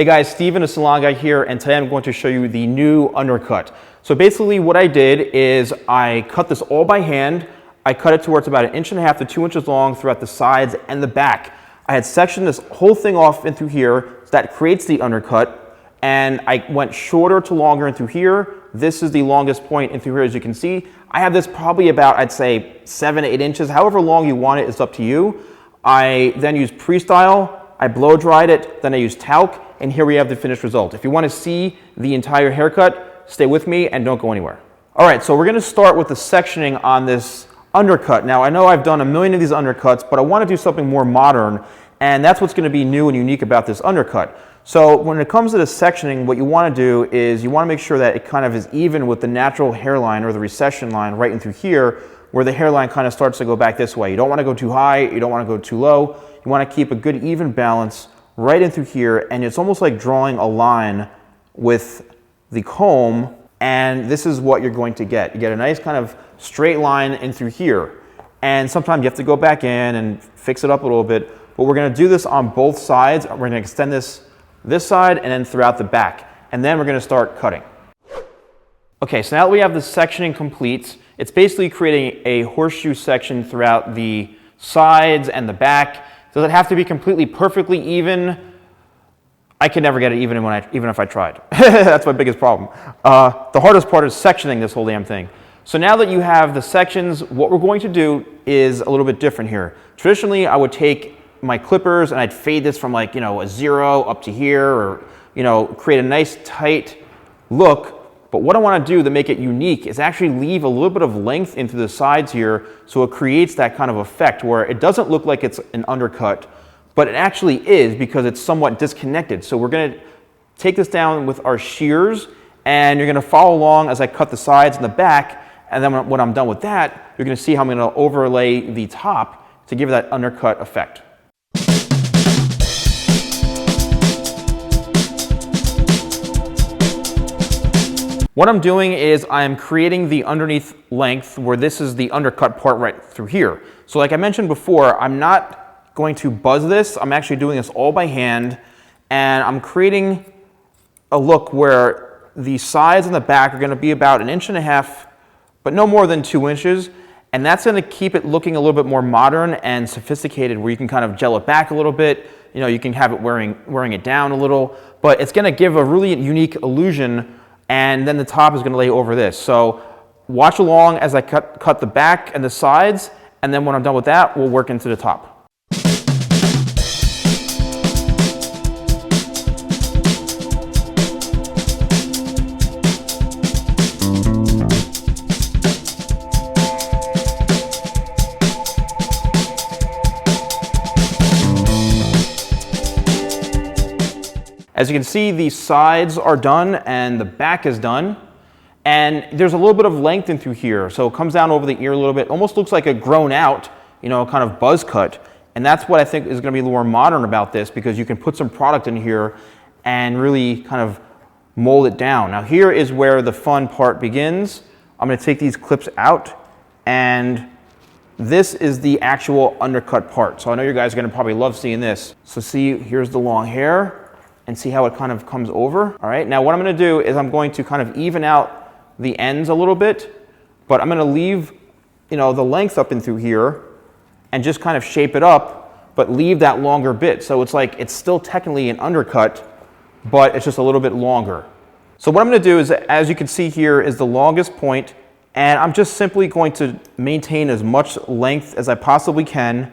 Hey guys, Steven, the Salon Guy here, and today I'm going to show you the new undercut. So basically what I did is I cut this all by hand. I cut it to where it's about 1.5 inches to 2 inches long throughout the sides and the back. I had sectioned this whole thing off in through here, so that creates the undercut, and I went shorter to longer in through here. This is the longest point in through here, as you can see. I have this probably about, I'd say, 7 to 8 inches. However long you want it, it's up to you. I then used pre-style, I blow dried it, then I used talc, and here we have the finished result. If you want to see the entire haircut, stay with me and don't go anywhere. All right, so we're going to start with the sectioning on this undercut. Now, I know I've done a million of these undercuts, but I want to do something more modern, and that's what's going to be new and unique about this undercut. So when it comes to the sectioning, what you want to do is you want to make sure that it kind of is even with the natural hairline or the recession line right in through here, where the hairline kind of starts to go back this way. You don't want to go too high, you don't want to go too low. You want to keep a good even balance right in through here, and it's almost like drawing a line with the comb, and this is what you're going to get. You get a nice kind of straight line in through here, and sometimes you have to go back in and fix it up a little bit, but we're going to do this on both sides. We're going to extend this side and then throughout the back, and then we're going to start cutting. Okay, so now that we have the sectioning complete, it's basically creating a horseshoe section throughout the sides and the back. Does it have to be completely perfectly even? I can never get it even if I tried. That's my biggest problem. The hardest part is sectioning this whole damn thing. So now that you have the sections, what we're going to do is a little bit different here. Traditionally, I would take my clippers and I'd fade this from like, a 0 up to here, or, create a nice tight look. But what I want to do to make it unique is actually leave a little bit of length into the sides here, so it creates that kind of effect where it doesn't look like it's an undercut, but it actually is because it's somewhat disconnected. So we're going to take this down with our shears, and you're going to follow along as I cut the sides and the back, and then when I'm done with that, you're going to see how I'm going to overlay the top to give that undercut effect. What I'm doing is I'm creating the underneath length where this is the undercut part right through here. So like I mentioned before, I'm not going to buzz this. I'm actually doing this all by hand, and I'm creating a look where the sides and the back are going to be about 1.5 inches, but no more than 2 inches. And that's going to keep it looking a little bit more modern and sophisticated, where you can kind of gel it back a little bit. You can have it wearing it down a little, but it's going to give a really unique illusion. And then the top is going to lay over this. So watch along as I cut the back and the sides, and then when I'm done with that, we'll work into the top. As you can see, the sides are done and the back is done. And there's a little bit of length in through here. So it comes down over the ear a little bit. Almost looks like a grown out, kind of buzz cut. And that's what I think is going to be more modern about this, because you can put some product in here and really kind of mold it down. Now here is where the fun part begins. I'm going to take these clips out, and this is the actual undercut part. So I know you guys are going to probably love seeing this. So see, here's the long hair. And see how it kind of comes over. All right, now what I'm going to do is I'm going to kind of even out the ends a little bit, but I'm going to leave, the length up in through here and just kind of shape it up, but leave that longer bit. So it's like it's still technically an undercut, but it's just a little bit longer. So what I'm going to do is, as you can see here, is the longest point, and I'm just simply going to maintain as much length as I possibly can,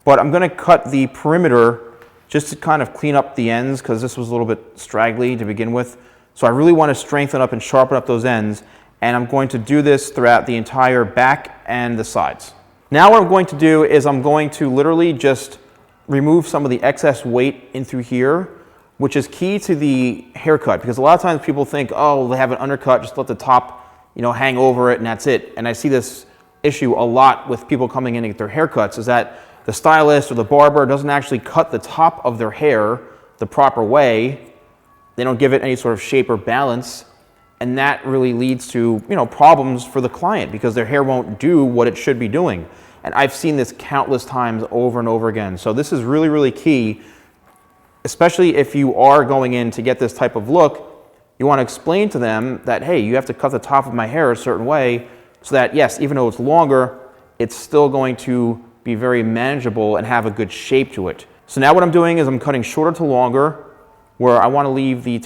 but I'm going to cut the perimeter just to kind of clean up the ends, because this was a little bit straggly to begin with. So I really want to strengthen up and sharpen up those ends, and I'm going to do this throughout the entire back and the sides. Now what I'm going to do is I'm going to literally just remove some of the excess weight in through here, which is key to the haircut, because a lot of times people think, oh, they have an undercut, just let the top, hang over it and that's it. And I see this issue a lot with people coming in to get their haircuts, is that the stylist or the barber doesn't actually cut the top of their hair the proper way. They don't give it any sort of shape or balance, and that really leads to problems for the client, because their hair won't do what it should be doing. And I've seen this countless times over and over again. So this is really, really key especially if you are going in to get this type of look, you want to explain to them that, hey, you have to cut the top of my hair a certain way so that, yes, even though it's longer, it's still going to be very manageable and have a good shape to it. So now what I'm doing is I'm cutting shorter to longer, where I want to leave the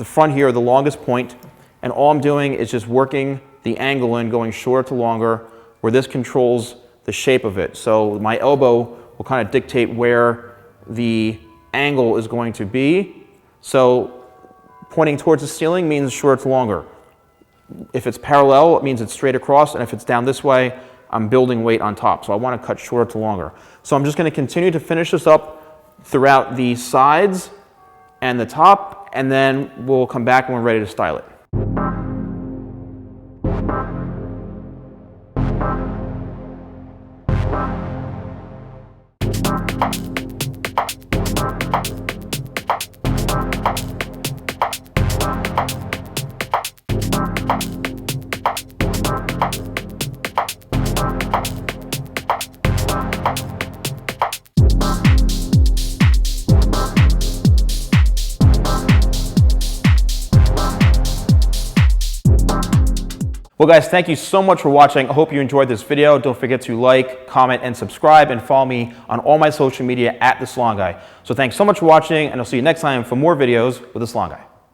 front here, the longest point, and all I'm doing is just working the angle in, going shorter to longer, where this controls the shape of it. So my elbow will kind of dictate where the angle is going to be. So pointing towards the ceiling means shorter to longer. If it's parallel, it means it's straight across, and if it's down this way, I'm building weight on top. So I want to cut shorter to longer. So I'm just going to continue to finish this up throughout the sides and the top, and then we'll come back when we're ready to style it. Well guys, thank you so much for watching. I hope you enjoyed this video. Don't forget to like, comment, and subscribe, and follow me on all my social media at TheSalonGuy. So thanks so much for watching, and I'll see you next time for more videos with TheSalonGuy.